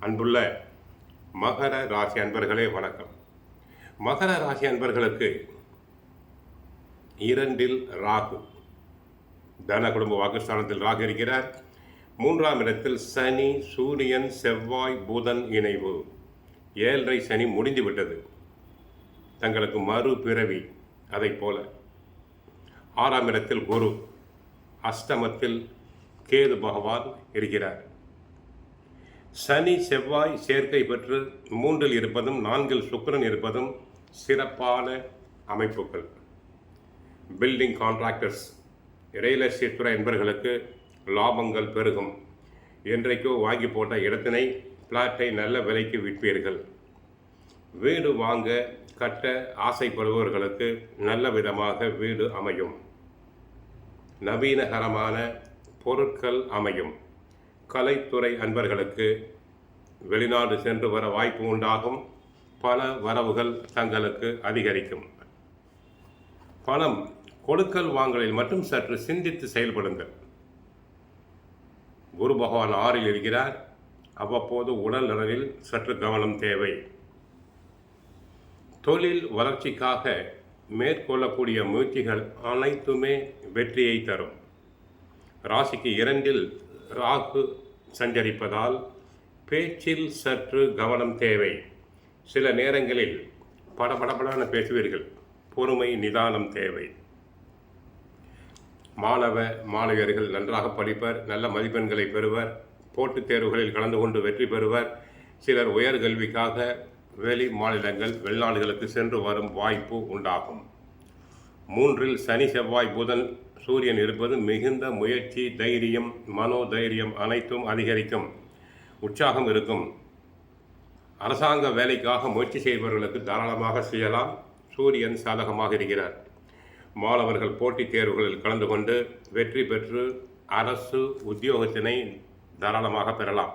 அன்புள்ள மகர ராசி அன்பர்களே வணக்கம். மகர ராசி அன்பர்களுக்கு 2 ராகு, தன குடும்ப வாக்குஸ்தானத்தில் ராகு இருக்கிறார். 3ஆம் இடத்தில் சனி, சூரியன், செவ்வாய், புதன் இணைவு. 7.5 சனி முடிந்து விட்டது. தங்களுக்கு மறுபிறவி. அதை போல 6ஆம் இடத்தில் குரு, அஷ்டமத்தில் கேது பகவான் இருக்கிறார். சனி செவ்வாய் சேர்க்கை பெற்று 3இல் இருப்பதும் 4இல் சுக்கிரன் இருப்பதும் சிறப்பான அமைப்புகள். பில்டிங் கான்ட்ராக்டர்ஸ், ரியல் எஸ்டேட் துறை என்பவர்களுக்கு லாபங்கள் பெருகும். என்றைக்கோ வாங்கி போட்ட இடத்தினை, பிளாட்டை நல்ல விலைக்கு விற்பீர்கள். வீடு வாங்க கட்ட ஆசைப்படுபவர்களுக்கு நல்ல விதமாக வீடு அமையும். நவீனகரமான பொருட்கள் அமையும். கலைத்துறை அன்பர்களுக்கு வெளிநாடு சென்று வர வாய்ப்பு உண்டாகும். பல வரவுகள் தங்களுக்கு அதிகரிக்கும். பணம் கொடுக்கல் வாங்கலில் மட்டும் சற்று சிந்தித்து செயல்படுங்கள். குரு பகவான் 6இல் இருக்கிறார். அவ்வப்போது உடல் நலனில் சற்று கவனம் தேவை. தொழில் வளர்ச்சிக்காக மேற்கொள்ளக்கூடிய முயற்சிகள் அனைத்துமே வெற்றியை தரும். ராசிக்கு 2இல் ராகு சஞ்சரிப்பதால் பேச்சில் சற்று கவனம் தேவை. சில நேரங்களில் படபடபடான பேசுவீர்கள். பொறுமை, நிதானம் தேவை. மாணவியர்கள் நன்றாக படிப்பர், நல்ல மதிப்பெண்களை பெறுவர், போட்டித் தேர்வுகளில் கலந்து கொண்டு வெற்றி பெறுவர். சிலர் உயர்கல்விக்காக வெளி மாநிலங்கள், வெளிநாடுகளுக்கு சென்று வரும் வாய்ப்பு உண்டாகும். 3இல் சனி, செவ்வாய், புதன், சூரியன் இருப்பது மிகுந்த முயற்சி, தைரியம், மனோதைரியம் அனைத்தும் அதிகரிக்கும். உற்சாகம் இருக்கும். அரசாங்க வேலைக்காக முயற்சி செய்பவர்களுக்கு தாராளமாக செய்யலாம். சூரியன் சாதகமாக இருக்கிறார். மாணவர்கள் போட்டித் தேர்வுகளில் கலந்து கொண்டு வெற்றி பெற்று அரசு உத்தியோகத்தினை தாராளமாக பெறலாம்.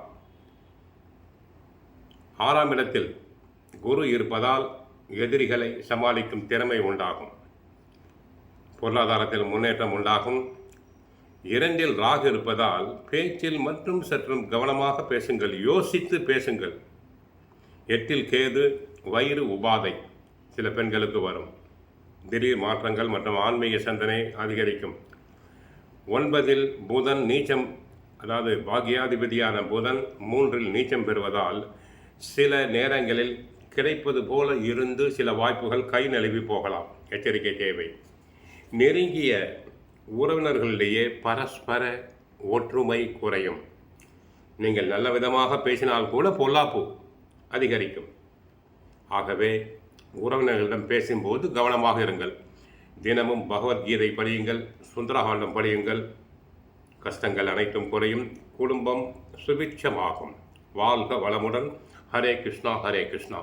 6ஆம் இடத்தில் குரு இருப்பதால் எதிரிகளை சமாளிக்கும் திறமை உண்டாகும். பொருளாதாரத்தில் முன்னேற்றம் உண்டாகும். 2இல் ராகு இருப்பதால் பேச்சில் மற்றும் சற்றும் கவனமாக பேசுங்கள், யோசித்து பேசுங்கள். 8இல் கேது, வயிறு உபாதை சில பெண்களுக்கு வரும். திடீர் மாற்றங்கள் மற்றும் ஆன்மீக சிந்தனை அதிகரிக்கும். 9இல் புதன் நீச்சம், அதாவது பாக்யாதிபதியான புதன் 3இல் நீச்சம் பெறுவதால் சில நேரங்களில் கிடைப்பது போல இருந்து சில வாய்ப்புகள் கை நழுவி போகலாம். எச்சரிக்கை தேவை. நெருங்கிய உறவினர்களிடையே பரஸ்பர ஒற்றுமை குறையும். நீங்கள் நல்ல விதமாக பேசினால் கூட பொல்லாப்பு அதிகரிக்கும். ஆகவே உறவினர்களிடம் பேசும்போது கவனமாக இருங்கள். தினமும் பகவத்கீதை படியுங்கள், சுந்தரகாண்டம் படியுங்கள். கஷ்டங்கள் அனைத்தும் குறையும். குடும்பம் சுபிட்சமாகும். வாழ்க வளமுடன். ஹரே கிருஷ்ணா, ஹரே கிருஷ்ணா.